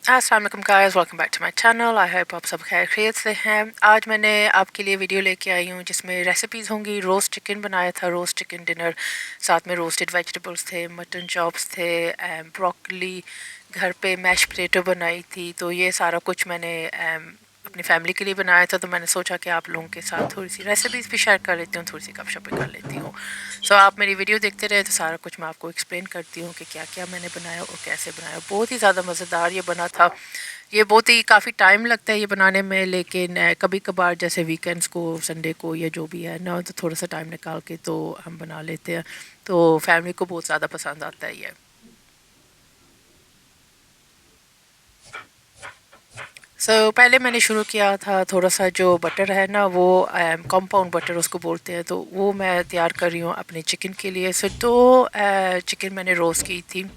अस्सलाम वालेकुम guys, welcome back to my channel. I hope आप सब खैर खैरियत से हैं। आज मैंने आपके लिए वीडियो लेके आई हूँ जिसमें रेसिपीज़ होंगी। रोस्ट चिकन बनाया था, रोस्ट चिकन डिनर, साथ में रोस्टेड वेजिटेबल्स थे, मटन चॉप्स थे, ब्रोकली, घर पे मैश पोटैटो बनाई थी। तो ये सारा कुछ मैंने अपनी फैमिली के लिए बनाया था। तो मैंने सोचा कि आप लोगों के साथ थोड़ी सी रेसिपीज़ भी शेयर कर लेती हूँ, थोड़ी सी गपशप भी कर लेती हूँ। सो आप मेरी वीडियो देखते रहे तो सारा कुछ मैं आपको एक्सप्लेन करती हूँ कि क्या क्या मैंने बनाया और कैसे बनाया। बहुत ही ज़्यादा मज़ेदार ये बना था। ये बहुत ही काफ़ी टाइम लगता है ये बनाने में, लेकिन कभी कभार जैसे वीकेंड्स को, संडे को या जो भी है ना, तो थोड़ा सा टाइम निकाल के तो हम बना लेते हैं। तो फैमिली को बहुत ज़्यादा पसंद आता है ये। पहले मैंने शुरू किया था, थोड़ा सा जो बटर है ना वो कंपाउंड बटर उसको बोलते हैं, तो वो मैं तैयार कर रही हूँ अपने चिकन के लिए। दो चिकन मैंने रोस्ट की थी।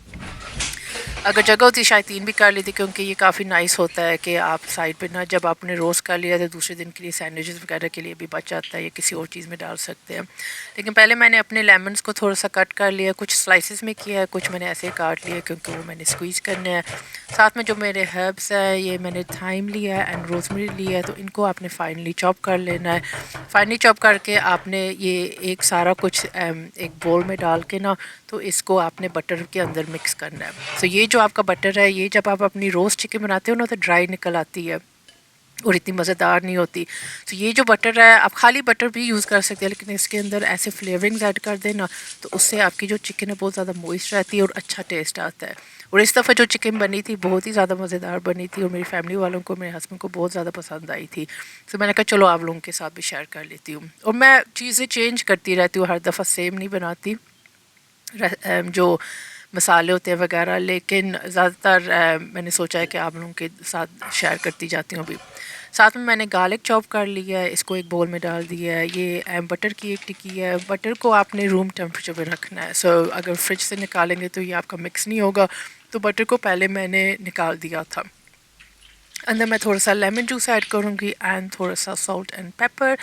अगर जगह होती शायद तीन भी कर लेती, क्योंकि ये काफ़ी नाइस होता है कि आप साइड पे ना, जब आपने रोस्ट कर लिया तो दूसरे दिन के लिए सैंडविचेस वगैरह के लिए भी बच जाता है, या किसी और चीज़ में डाल सकते हैं। लेकिन पहले मैंने अपने लेमन्स को थोड़ा सा कट कर लिया, कुछ स्लाइसिस में किया है, कुछ मैंने ऐसे काट लिया क्योंकि वो मैंने स्क्वीज़ करने हैं। साथ में जो मेरे हर्ब्स है, ये मैंने थाइम लिया है एंड रोजमेरी लिया है, तो इनको आपने फाइनली चॉप कर लेना है। फाइनली चॉप करके आपने ये एक सारा कुछ एक बोल में डाल के ना, तो इसको आपने बटर के अंदर मिक्स करना है। ये जो आपका बटर है, ये जब आप अपनी रोस्ट चिकन बनाते हो ना तो ड्राई निकल आती है और इतनी मज़ेदार नहीं होती। तो ये जो बटर है, आप खाली बटर भी यूज़ कर सकते हैं, लेकिन इसके अंदर ऐसे फ्लेवरिंग्स ऐड कर देना तो उससे आपकी जो चिकन है बहुत ज़्यादा मॉइस्ट रहती है और अच्छा टेस्ट आता है। और इस दफ़ा जो चिकन बनी थी बहुत ही ज़्यादा मज़ेदार बनी थी और मेरी फैमिली वालों को, मेरे हस्बैंड को बहुत ज़्यादा पसंद आई थी। तो मैंने कहा चलो आप लोगों के साथ भी शेयर कर लेती हूँ। और मैं चीज़ें चेंज करती रहती हूँ, हर दफ़ा सेम नहीं बनाती जो मसाले होते हैं वगैरह, लेकिन ज़्यादातर मैंने सोचा है कि आप लोगों के साथ शेयर करती जाती हूँ अभी। साथ में मैंने गार्लिक चॉप कर लिया है, इसको एक बोल में डाल दिया है। ये बटर की एक टिक्की है। बटर को आपने रूम टेम्परेचर पे रखना है। अगर फ्रिज से निकालेंगे तो ये आपका मिक्स नहीं होगा, तो बटर को पहले मैंने निकाल दिया था। अंदर मैं थोड़ा सा लेमन जूस ऐड करूँगी एंड थोड़ा सा सॉल्ट एंड पेपर,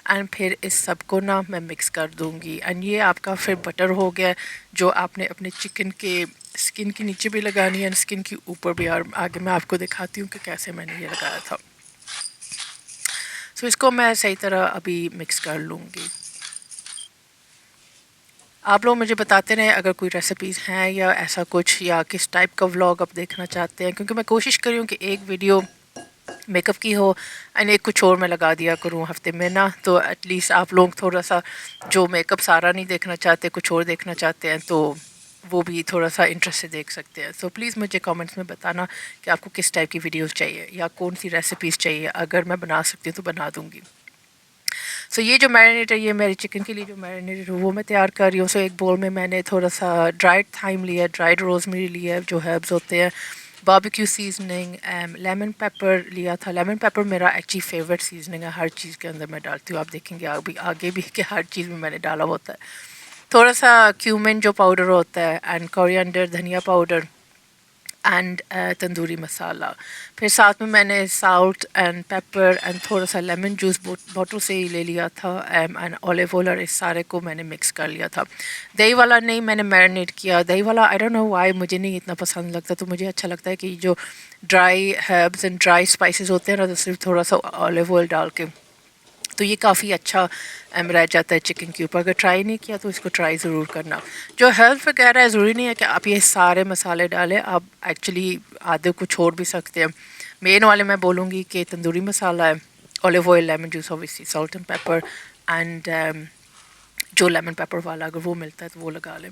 एंड फिर इस सब को ना मैं मिक्स कर दूँगी। एंड ये आपका फिर बटर हो गया, जो आपने अपने चिकन के स्किन के नीचे भी लगानी है, स्किन के ऊपर भी। और आगे मैं आपको दिखाती हूँ कि कैसे मैंने ये लगाया था। इसको मैं सही तरह अभी मिक्स कर लूँगी। आप लोग मुझे बताते रहें अगर कोई रेसिपीज़ हैं या ऐसा कुछ, या किस टाइप का व्लॉग आप देखना चाहते हैं, क्योंकि मैं कोशिश कर रही हूँ कि एक वीडियो मेकअप की हो एंड एक कुछ और मैं लगा दिया करूँ हफ्ते में ना, तो एटलीस्ट आप लोग थोड़ा सा जो मेकअप सारा नहीं देखना चाहते, कुछ और देखना चाहते हैं, तो वो भी थोड़ा सा इंटरेस्ट से देख सकते हैं। प्लीज़ मुझे कमेंट्स में बताना कि आपको किस टाइप की वीडियोस चाहिए या कौन सी रेसिपीज़ चाहिए। अगर मैं बना सकती हूँ तो बना दूँगी। ये जो मैरिनेट है, ये मेरी चिकन के लिए जो मैरिनेट है वो मैं तैयार कर रही हूँ। एक बोल में मैंने थोड़ा सा ड्राइड थाइम लिया है, ड्राइड रोजमेरी लिया है, जो हर्ब्स होते हैं, बारबेक्यू सीजनिंग, लेमन पेपर लिया था। लेमन पेपर मेरा एक्चुअली फेवरेट सीजनिंग है, हर चीज़ के अंदर मैं डालती हूँ। आप देखेंगे आगे भी कि हर चीज़ में मैंने डाला होता है। थोड़ा सा क्यूमिन जो पाउडर होता है, एंड कोरिएंडर, धनिया पाउडर, एंड तंदूरी मसाला। फिर साथ में मैंने साल्ट एंड पेपर एंड थोड़ा सा लेमन जूस बॉटल से ही ले लिया था, एंड ऑलिव ऑयल, और इस सारे को मैंने मिक्स कर लिया था। दही वाला नहीं मैंने मैरिनेट किया। दही वाला आई डोंट नो व्हाई मुझे नहीं इतना पसंद लगता। तो मुझे अच्छा लगता है कि जो dry herbs and dry spices होते हैं ना, तो सिर्फ थोड़ा सा ऑलिव ऑयल डाल के, तो ये काफ़ी अच्छा रह जाता है चिकन के ऊपर। अगर ट्राई नहीं किया तो इसको ट्राई ज़रूर करना। जो हेल्थ वगैरह है, ज़रूरी नहीं है कि आप ये सारे मसाले डालें, आप एक्चुअली आधे कुछ छोड़ भी सकते हैं। मेन वाले मैं बोलूँगी कि तंदूरी मसाला है, olive oil, lemon juice, obviously salt and pepper, and जो लेमन पेपर वाला अगर वो मिलता है तो वो लगा लें।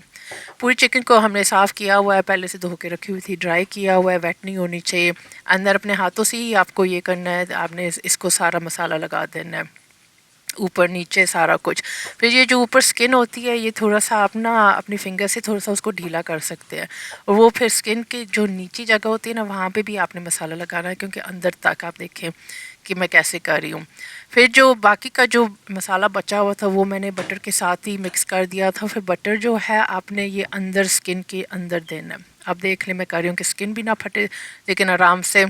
पूरी चिकन को हमने साफ़ किया हुआ है, पहले से धो के रखी हुई थी, ड्राई किया हुआ है, वेट नहीं होनी चाहिए। अंदर अपने हाथों से ही आपको ये करना है, आपने इसको सारा मसाला लगा देना है, ऊपर नीचे सारा कुछ। फिर ये जो ऊपर स्किन होती है, ये थोड़ा सा आप ना अपनी फिंगर से थोड़ा सा उसको ढीला कर सकते हैं, और वो फिर स्किन की जो नीची जगह होती है ना, वहाँ पे भी आपने मसाला लगाना है, क्योंकि अंदर तक आप देखें कि मैं कैसे कर रही हूँ। फिर जो बाकी का जो मसाला बचा हुआ था वो मैंने बटर के साथ ही मिक्स कर दिया था। फिर बटर जो है आपने ये अंदर स्किन के अंदर देना है। आप देख लें मैं कर रही हूँ कि स्किन भी ना फटे, लेकिन आराम से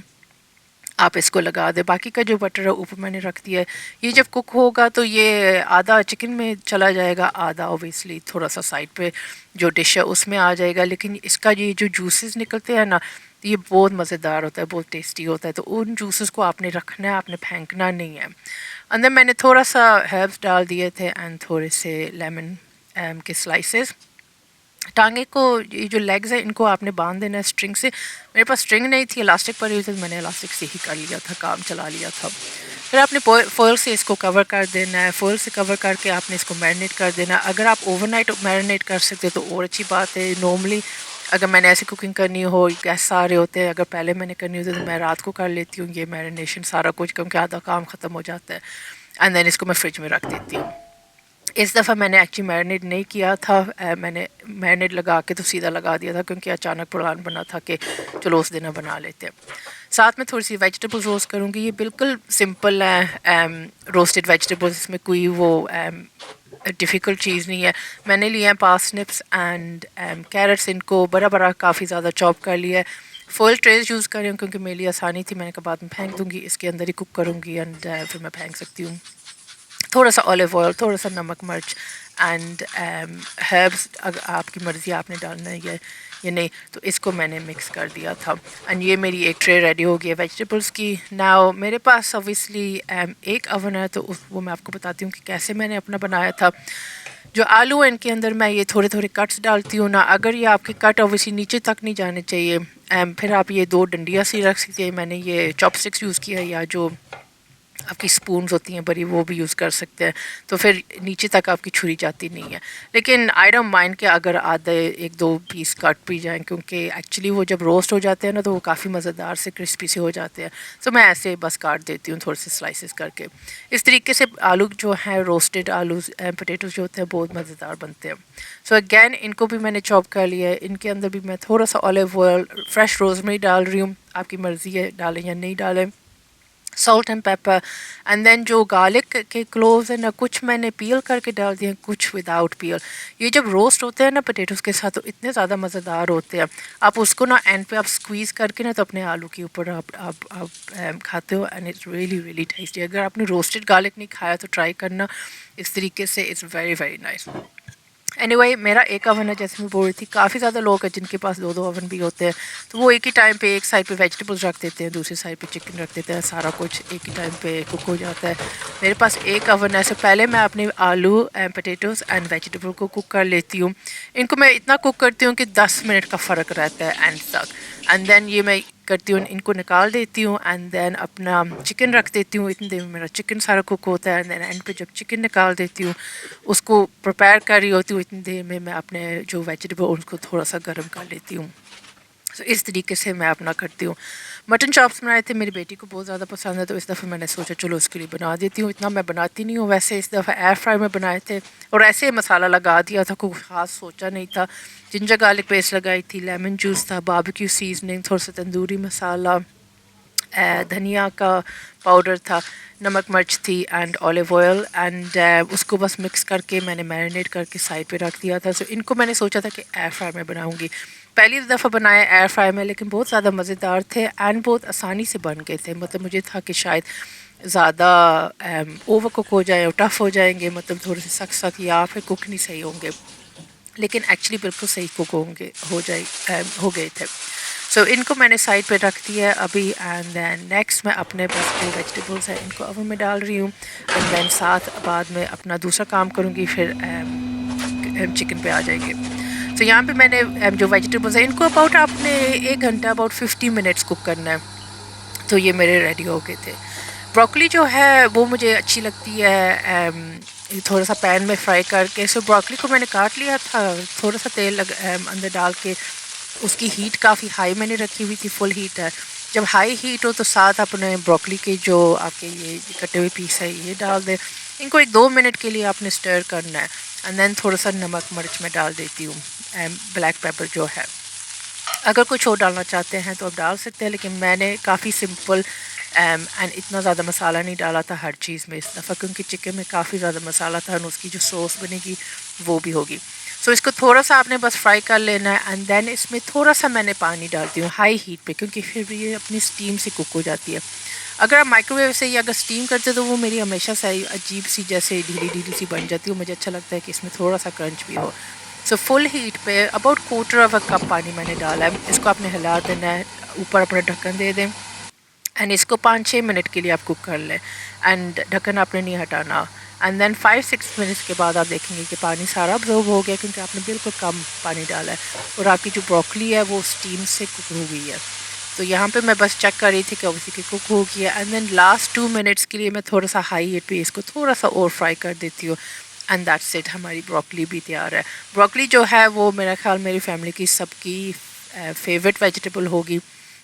आप इसको लगा दें। बाकी का जो बटर है ऊपर मैंने रख दिया है। ये जब कुक होगा तो ये आधा चिकन में चला जाएगा, आधा ओबियसली थोड़ा सा साइड पे जो डिश है उसमें आ जाएगा। लेकिन इसका ये जो जूसेस निकलते हैं ना, तो ये बहुत मज़ेदार होता है, बहुत टेस्टी होता है। तो उन जूसेस को आपने रखना है, आपने फेंकना नहीं है। अंदर मैंने थोड़ा सा हर्ब्स डाल दिए थे एंड थोड़े से लेमन के स्लाइसेस। टांगे को, ये जो लेग्स है इनको आपने बांध देना है स्ट्रिंग से। मेरे पास स्ट्रिंग नहीं थी, इलास्टिक पड़ी हुई थी, तो मैंने इलास्टिक से ही कर लिया था, काम चला लिया था। फिर आपने फॉयल से इसको कवर कर देना है। फॉयल से कवर करके आपने इसको मैरिनेट कर देना है। अगर आप ओवरनाइट मैरिनेट कर सकते हो तो और अच्छी बात है। नॉर्मली अगर मैंने ऐसी कुकिंग करनी हो, गेस्ट सारे होते हैं, अगर पहले मैंने करनी होती है तो मैं रात को कर लेती हूँ ये मैरिनेशन सारा कुछ, क्योंकि आधा काम ख़त्म हो जाता है। एंड देन इसको मैं फ्रिज में रख देती हूँ। इस दफ़ा मैंने एक्चुअली मैरिनेट नहीं किया था। मैंने मैरिनेट लगा के तो सीधा लगा दिया था, क्योंकि अचानक प्लान बना था कि चलो उस दिन बना लेते हैं। साथ में थोड़ी सी वेजिटेबल्स रोस्ट करूँगी। ये बिल्कुल सिंपल है, रोस्टेड वेजिटेबल्स, इसमें कोई वो डिफ़िकल्ट चीज़ नहीं है। मैंने लिए हैं पार्सनिप्स एंड कैरेट्स, इनको बड़ा बड़ा काफ़ी ज़्यादा चॉप कर लिया है। फॉयल ट्रेज यूज़ कर रही हूँ क्योंकि मेरे लिए आसानी थी। मैंने कहा बाद में फेंक दूँगी, इसके अंदर ही कुक करूँगी एंड फिर मैं फेंक सकती हूँ। थोड़ा सा ऑलिव ऑयल, थोड़ा सा नमक मिर्च एंड हर्ब्स, अगर आपकी मर्ज़ी आपने डालना है या नहीं। तो इसको मैंने मिक्स कर दिया था एंड ये मेरी एक ट्रे रेडी हो गई है वेजिटेबल्स की। नाउ मेरे पास ऑब्वियसली एक ओवन है, तो वो मैं आपको बताती हूँ कि कैसे मैंने अपना बनाया था। जो आलू है इनके अंदर मैं ये थोड़े थोड़े कट्स डालती हूँ ना। अगर ये आपके कट ऑब्वियसली नीचे तक नहीं जाने चाहिए, फिर आप ये 2 डंडियाँ सी रख सकते हैं। मैंने ये चॉपस्टिक्स यूज़ किया, या जो आपकी स्पून्स होती हैं बड़ी, वो भी यूज़ कर सकते हैं, तो फिर नीचे तक आपकी छुरी जाती नहीं है। लेकिन आई डोंट माइंड कि अगर आधे 1-2 पीस कट भी जाएं, क्योंकि एक्चुअली वो जब रोस्ट हो जाते हैं ना तो वो काफ़ी मज़ेदार से क्रिस्पी से हो जाते हैं। तो मैं ऐसे बस काट देती हूँ थोड़े से स्लाइसेस करके। इस तरीके से आलू जो है, रोस्टेड आलू पोटैटोज़ जो होते हैं बहुत मज़ेदार बनते हैं। सो अगैन इनको भी मैंने चॉप कर लिया है। इनके अंदर भी मैं थोड़ा सा ऑलिव ऑयल, फ्रेश रोजमेरी डाल रही हूँ, आपकी मर्ज़ी है डालें या नहीं डालें। Salt and pepper and then जो गार्लिक के क्लोव्स हैं ना, कुछ मैंने पील करके डाल दिए, कुछ विदाउट पील। ये जब रोस्ट होते हैं ना पोटैटोज़ के साथ तो इतने ज़्यादा मज़ेदार होते हैं। आप उसको ना एंड पे आप स्क्वीज़ करके ना तो अपने आलू के ऊपर आप खाते हो and it's really really tasty. अगर आपने रोस्टेड गार्लिक नहीं खाया तो ट्राई करना इस तरीके से, it's very very nice. Anyway मेरा एक ओवन है, जैसे मैं बोल रही थी। काफ़ी ज़्यादा लोग हैं जिनके पास 2-2 ओवन भी होते हैं, तो वो एक ही टाइम पे एक साइड पे वेजिटेबल्स रख देते हैं, दूसरी साइड पे चिकन रख देते हैं, सारा कुछ एक ही टाइम पे कुक हो जाता है। मेरे पास एक ओवन है, so पहले मैं अपने आलू एंड पोटैटोज़ एंड वेजिटेबल को कुक कर लेती हूँ। इनको मैं इतना कुक करती हूँ कि 10 मिनट का फ़र्क रहता है एंड तक। एंड देन ये मैं करती हूँ, इनको निकाल देती हूँ एंड देन अपना चिकन रख देती हूँ। इतनी देर में मेरा चिकन सारा कुक होता है एंड देन एंड पे जब चिकन निकाल देती हूँ, उसको प्रिपेयर कर रही होती हूँ, इतनी देर में मैं अपने जो वेजिटेबल उनको थोड़ा सा गर्म कर लेती हूँ। सो इस तरीके से मैं अपना करती हूँ। मटन चॉप्स बनाए थे, मेरी बेटी को बहुत ज़्यादा पसंद है, तो इस दफ़ा मैंने सोचा चलो उसके लिए बना देती हूँ। इतना मैं बनाती नहीं हूँ वैसे, इस दफ़ा एयर फ्राई में बनाए थे और ऐसे मसाला लगा दिया था, कोई ख़ास सोचा नहीं था। जिंजर गार्लिक पेस्ट लगाई थी, लेमन जूस था, बारबेक्यू सीजनिंग, थोड़ा सा तंदूरी मसाला, धनिया का पाउडर था, नमक मिर्च थी एंड ऑलिव ऑयल एंड उसको बस मिक्स करके मैंने मैरिनेट करके साइड पे रख दिया था। सो इनको मैंने सोचा था कि एयर फ्राई में बनाऊंगी। पहली दफ़ा बनाया एयर फ्राई में, लेकिन बहुत ज़्यादा मज़ेदार थे एंड बहुत आसानी से बन गए थे। मतलब मुझे था कि शायद ज़्यादा ओवर कुक हो जाए और टफ़ हो जाएंगे, मतलब थोड़े से सख्त सख्त या फिर कुक नहीं सही होंगे, लेकिन एक्चुअली बिल्कुल सही कुक होंगे, हो गए थे। सो इनको मैंने साइड पे रख दिया है अभी एंड देन नेक्स्ट मैं अपने पास जो वेजिटेबल्स हैं इनको ओवन में डाल रही हूँ एंड देन साथ बाद में अपना दूसरा काम करूँगी, फिर चिकन पे आ जाएंगे। तो यहाँ पे मैंने जो वेजिटेबल्स हैं इनको अबाउट आपने 1 घंटा अबाउट 50 मिनट्स कुक करना है। तो ये मेरे रेडी हो गए थे। ब्रोकली जो है वो मुझे अच्छी लगती है थोड़ा सा पैन में फ्राई करके। सो ब्रोकली को मैंने काट लिया था, थोड़ा सा तेल अंदर डाल के, उसकी हीट काफ़ी हाई मैंने रखी हुई थी, फुल हीट है। जब हाई हीट हो तो साथ अपने ब्रोकली के जो आपके ये कटे हुए पीस है ये डाल दें। इनको 1-2 मिनट के लिए आपने स्टर करना है एंड देन थोड़ा सा नमक मिर्च मैं डाल देती हूँ, ब्लैक पेपर जो है। अगर कुछ और डालना चाहते हैं तो आप डाल सकते हैं, लेकिन मैंने काफ़ी सिंपल एंड इतना ज़्यादा मसाला नहीं डाला था हर चीज़ में इस दफ़ा, क्योंकि चिकन में काफ़ी ज़्यादा मसाला था और उसकी जो सॉस बनेगी वो भी होगी। सो इसको थोड़ा सा आपने बस फ्राई कर लेना है एंड देन इसमें थोड़ा सा मैंने पानी डालती हूँ हाई हीट पे, क्योंकि फिर ये अपनी स्टीम से कुक हो जाती है। अगर आप माइक्रोवेव से या अगर स्टीम करते तो वो मेरी हमेशा से अजीब सी जैसे ढीली ढीली सी बन जाती है। मुझे अच्छा लगता है कि इसमें थोड़ा सा क्रंच भी हो। सो फुल हीट पे about quarter of a cup पानी मैंने डाला है। इसको आपने हिला देना है, ऊपर अपना ढक्कन दे दें एंड इसको 5-6 मिनट के लिए आप कुक कर लें एंड ढक्कन आपने नहीं हटाना। एंड देन 5-6 मिनट्स के बाद आप देखेंगे कि पानी सारा अब्जॉर्ब हो गया, क्योंकि आपने बिल्कुल कम पानी डाला है और आपकी जो ब्रोकली है वो स्टीम से कुक हो गई है। तो यहाँ पे मैं बस चेक कर रही थी कि ऑब्वियसली कि कुक हो गया एंड देन लास्ट 2 मिनट्स के लिए मैं थोड़ा सा हाई हीट पे इसको थोड़ा सा और फ्राई कर देती हूँ एंड दैट्स इट, हमारी ब्रोकली भी तैयार है। ब्रोकली जो है वो मेरा ख्याल मेरी फैमिली की सबकी फेवरेट वेजिटेबल होगी।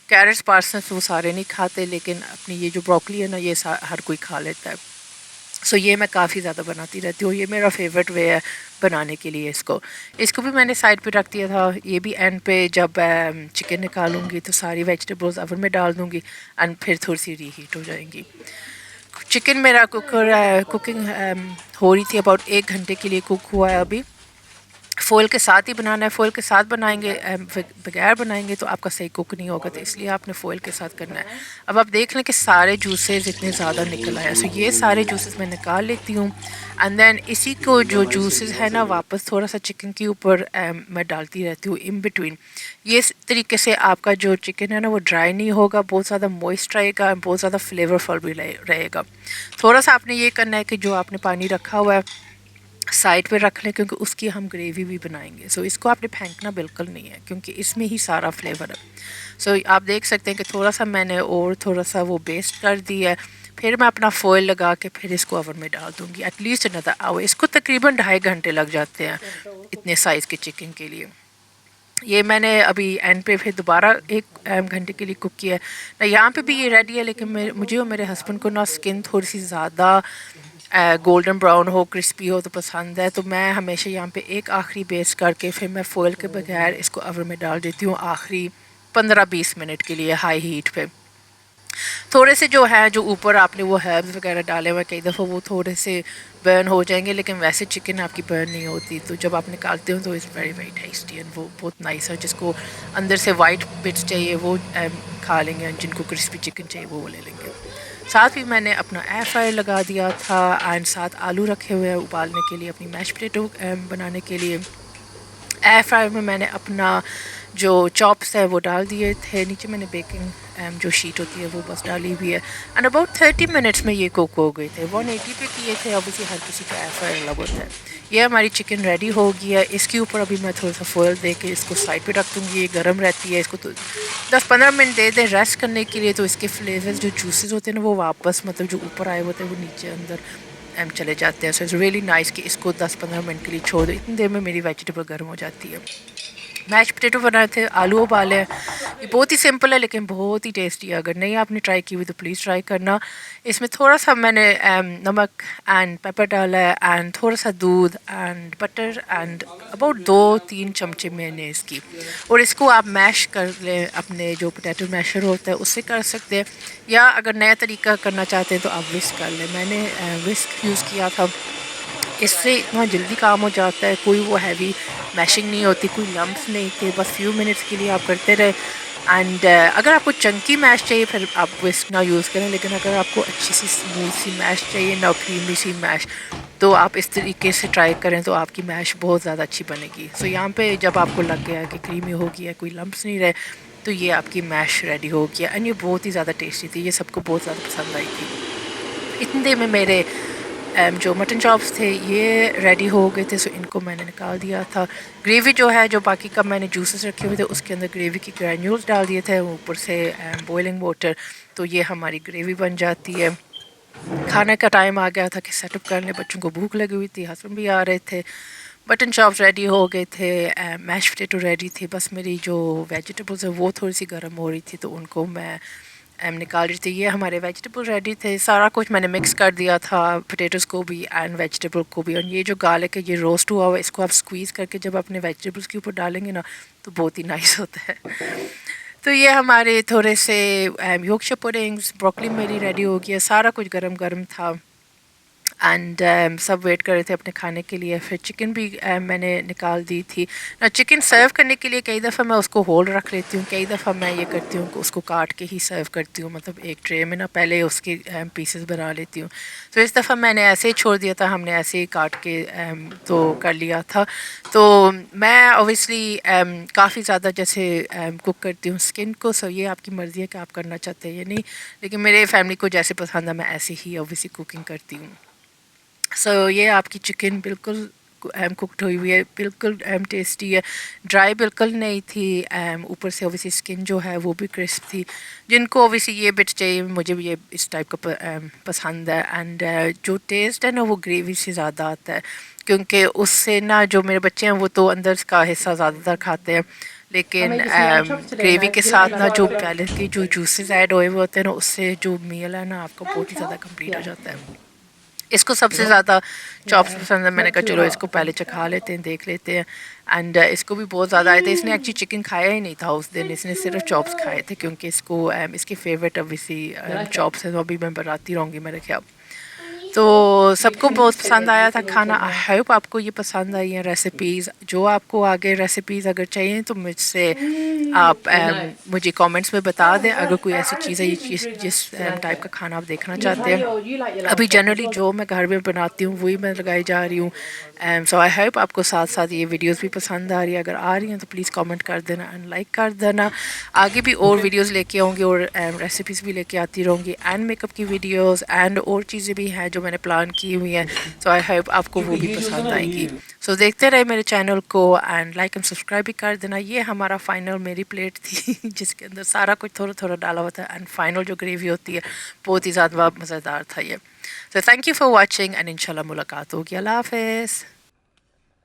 कैरेट्स पार्सन्स वो सारे नहीं खाते, लेकिन अपनी ये जो ब्रोकली है ना ये हर कोई खा लेता है। सो ये मैं काफ़ी ज़्यादा बनाती रहती हूँ, ये मेरा फेवरेट वे है बनाने के लिए। इसको इसको भी मैंने साइड पे रख दिया था। ये भी एंड पे जब चिकन निकालूंगी तो सारी वेजिटेबल्स ओवन में डाल दूँगी एंड फिर थोड़ी सी रीहीट हो जाएंगी। चिकन मेरा कुकिंग हो रही थी, अबाउट 1 घंटे के लिए कुक हुआ है अभी। फ़ोइल के साथ ही बनाना है, फ़ोइल के साथ बनाएंगे बगैर बनाएंगे तो आपका सही कुक नहीं होगा, तो इसलिए आपने फ़ोइल के साथ करना है। अब आप देख लें कि सारे जूसेस इतने ज़्यादा निकल आए, सो ये सारे जूसेस मैं निकाल लेती हूँ एंड देन इसी को जो जूसेस है ना वापस थोड़ा सा चिकन के ऊपर मैं डालती रहती हूँ इन बिटवीन। ये तरीके से आपका जो चिकन है ना वो ड्राई नहीं होगा, बहुत ज़्यादा मॉइस्ट रहेगा, बहुत ज़्यादा फ्लेवरफुल भी रहेगा। थोड़ा सा आपने ये करना है कि जो आपने पानी रखा हुआ है साइड पे रख लें, क्योंकि उसकी हम ग्रेवी भी बनाएंगे। सो इसको आपने फेंकना बिल्कुल नहीं है, क्योंकि इसमें ही सारा फ्लेवर है। सो आप देख सकते हैं कि थोड़ा सा मैंने और थोड़ा सा वो बेस्ट कर दिया है। फिर मैं अपना फॉइल लगा के फिर इसको ओवन में डाल दूँगी एटलीस्ट अनदर आवर। इसको तकरीबन 2.5 घंटे लग जाते हैं इतने साइज़ के चिकन के लिए। ये मैंने अभी एंड पे फिर दोबारा 1 घंटे के लिए कुक किया है ना। यहाँ पे भी ये रेडी है, लेकिन मुझे और मेरे हस्बैंड को ना स्किन थोड़ी सी ज़्यादा गोल्डन ब्राउन हो, क्रिस्पी हो तो पसंद है। तो मैं हमेशा यहाँ पे एक आखिरी बेस करके फिर मैं फॉइल के बगैर इसको ओवन में डाल देती हूँ आखिरी 15-20 मिनट के लिए हाई हीट पे। थोड़े से जो है जो ऊपर आपने वो हर्ब्स वगैरह डाले हुए कई दफ़ा वो थोड़े से बर्न हो जाएंगे, लेकिन वैसे चिकन आपकी बर्न नहीं होती। तो जब आप निकालते हो तो it's very very tasty and वो बहुत नाइस है। जिसको अंदर से वाइट बिट्स चाहिए वो खा लेंगे, जिनको क्रिस्पी चिकन चाहिए वो ले लेंगे। साथ ही मैंने अपना एयर फ्रायर लगा दिया था एंड साथ आलू रखे हुए हैं उबालने के लिए, अपनी मैश पोटैटो बनाने के लिए। एयर फ्रायर में मैंने अपना जो चॉप्स है वो डाल दिए थे, नीचे मैंने बेकिंग जो शीट होती है वो बस डाली हुई है एंड अबाउट 30 मिनट्स में ये कुक हो गए थे। 180 पे किए थे, ऑब्वियसली हर किसी का एयर फ्रायर अलग होता है। ये हमारी चिकन रेडी हो गया है। इसके ऊपर अभी मैं थोड़ा सा फॉइल दे के इसको साइड पे रख दूँगी। ये गर्म रहती है, इसको तो 10-15 मिनट दे दें रेस्ट करने के लिए, तो इसके फ्लेवर्स जो जूसेस होते हैं ना वो वापस मतलब जो ऊपर आए होते हैं वो नीचे अंदर चले जाते हैं। सो इट्स रियली नाइस कि इसको 10-15 मिनट के लिए छोड़ दो, इतनी देर में मेरी वेजिटेबल गर्म हो जाती है। मैश पोटैटो बनाए थे, आलू उबाले हैं। ये बहुत ही सिंपल है लेकिन बहुत ही टेस्टी है। अगर नहीं आपने ट्राई की हुई तो प्लीज़ ट्राई करना। इसमें थोड़ा सा मैंने नमक एंड पेपर डाला है एंड थोड़ा सा दूध एंड बटर एंड अबाउट 2-3 चमचे मैंने इसकी, और इसको आप मैश कर लें, अपने जो पोटैटो मैशर होता है उससे कर सकते हैं, या अगर नया तरीका करना चाहते हैं तो आप विस्क कर लें। मैंने विस्क यूज़ किया था, इससे इतना जल्दी काम हो जाता है, कोई वो हैवी मैशिंग नहीं होती, कोई लम्प्स नहीं थे, बस फ्यू मिनट्स के लिए आप करते रहे। एंड अगर आपको चंकी मैश चाहिए फिर आप विस्क ना यूज़ करें, लेकिन अगर आपको अच्छी सी स्मूथ सी मैश चाहिए ना क्रीमी सी मैश, तो आप इस तरीके से ट्राई करें तो आपकी मैश बहुत ज़्यादा अच्छी बनेगी। सो यहाँ पे जब आपको लग गया कि क्रीमी हो गया, कोई लम्प्स नहीं रहे, तो ये आपकी मैश रेडी हो गया एंड ये बहुत ही ज़्यादा टेस्टी थी। ये सबको बहुत ज़्यादा पसंद आई थी। इतने देर में मेरे जो मटन चॉप्स थे ये रेडी हो गए थे, सो इनको मैंने निकाल दिया था। ग्रेवी जो है जो बाकी का मैंने जूसेस रखे हुए थे उसके अंदर ग्रेवी की ग्रैन्यूल्स डाल दिए थे, ऊपर से बॉइलिंग वाटर, तो ये हमारी ग्रेवी बन जाती है। खाने का टाइम आ गया था कि सेटअप कर लें, बच्चों को भूख लगी हुई थी, हस्बैंड भी आ रहे थे। मटन चॉप्स रेडी हो गए थे, मैश पोटैटो रेडी थी, बस मेरी जो वेजिटेबल्स है वो थोड़ी सी गर्म हो रही थी तो उनको मैं निकाल रही थी। ये हमारे वेजिटेबल रेडी थे, सारा कुछ मैंने मिक्स कर दिया था, पोटैटोज़ को भी एंड वेजिटेबल को भी। और ये जो गार्लिक है ये रोस्ट हुआ हुआ, इसको आप स्क्वीज़ करके जब अपने वेजिटेबल्स के ऊपर डालेंगे ना तो बहुत ही नाइस होता है। तो ये हमारे थोड़े से योर्कशायर पुडिंग्स, ब्रोकली मेरी रेडी हो गई है, सारा कुछ गरम गरम था एंड सब वेट कर रहे थे अपने खाने के लिए। फिर चिकन भी मैंने निकाल दी थी ना। चिकन सर्व करने के लिए कई दफ़ा मैं उसको होल रख लेती हूँ, कई दफ़ा मैं ये करती हूँ कि उसको काट के ही सर्व करती हूँ, मतलब एक ट्रे में ना पहले उसके पीसेस बना लेती हूँ। तो इस दफ़ा मैंने ऐसे ही छोड़ दिया था, हमने ऐसे ही काट के तो कर लिया था। तो मैं ऑब्वियसली काफ़ी ज़्यादा जैसे कुक करती हूँ स्किन को, सो ये आपकी मर्ज़ी है कि आप करना चाहते हैं या नहीं, लेकिन मेरे फैमिली को जैसे पसंद है मैं ऐसे ही ऑब्वियसली कुकिंग करती हूँ। सो ये आपकी चिकन बिल्कुल कुकड हुई हुई है, बिल्कुल टेस्टी है, ड्राई बिल्कुल नहीं थी। ऊपर से ओबियसली स्किन जो है वो भी क्रिस्प थी। जिनको ओबियसली ये बिट चाहिए, मुझे भी ये इस टाइप का पसंद है। एंड जो टेस्ट है ना वो ग्रेवी से ज़्यादा आता है, क्योंकि उससे ना जो मेरे बच्चे हैं वो तो अंदर का हिस्सा ज़्यादातर खाते हैं, लेकिन ग्रेवी के साथ ना जो पहले के जो जूसेस ऐड हुए हुए होते हैं ना, उससे जो मील है ना आपका बहुत ही ज़्यादा कंप्लीट हो जाता है। इसको सबसे ज़्यादा चॉप्स पसंद है, मैंने कहा चलो इसको पहले चखा लेते हैं, देख लेते हैं। एंड इसको भी बहुत ज़्यादा आए थे। इसने एक्चुअली चिकन खाया ही नहीं था उस दिन, इसने सिर्फ चॉप्स खाए थे, क्योंकि इसको इसकी फेवरेट ऑब्वियसली चॉप्स है, तो अभी मैं बनाती रहूँगी मेरे ख्याल। तो सबको बहुत पसंद आया था खाना। आई होप आपको ये पसंद आई है रेसिपीज़। जो आपको आगे रेसिपीज़ अगर चाहिए तो मुझसे आप मुझे कमेंट्स में बता दें, अगर कोई ऐसी चीज़ है जिस टाइप का खाना आप देखना चाहते हैं। अभी जनरली जो मैं घर में बनाती हूँ वही मैं लगाई जा रही हूँ। सो आई होप आपको साथ साथ ये वीडियोस भी पसंद आ रही है। अगर आ रही हैं तो प्लीज़ कमेंट कर देना एंड लाइक कर देना। आगे भी और वीडियोस लेके आऊँगी और रेसिपीज़ भी लेके आती रहूँगी, एंड मेकअप की वीडियोस एंड और चीज़ें भी हैं जो मैंने प्लान की हुई हैं। सो आई होप आपको वो भी पसंद आएंगी। सो देखते रहे मेरे चैनल को एंड लाइक एंड सब्सक्राइब भी कर देना। ये हमारा फाइनल मेरी प्लेट थी जिसके अंदर सारा कुछ थोड़ा थोड़ा डाला हुआ था, एंड फाइनल जो ग्रेवी होती है बहुत ही ज़्यादा मज़ेदार था ये। So thank you for watching and इंशाल्लाह मुलाकात होगी। अल्लाह हाफ़िज़।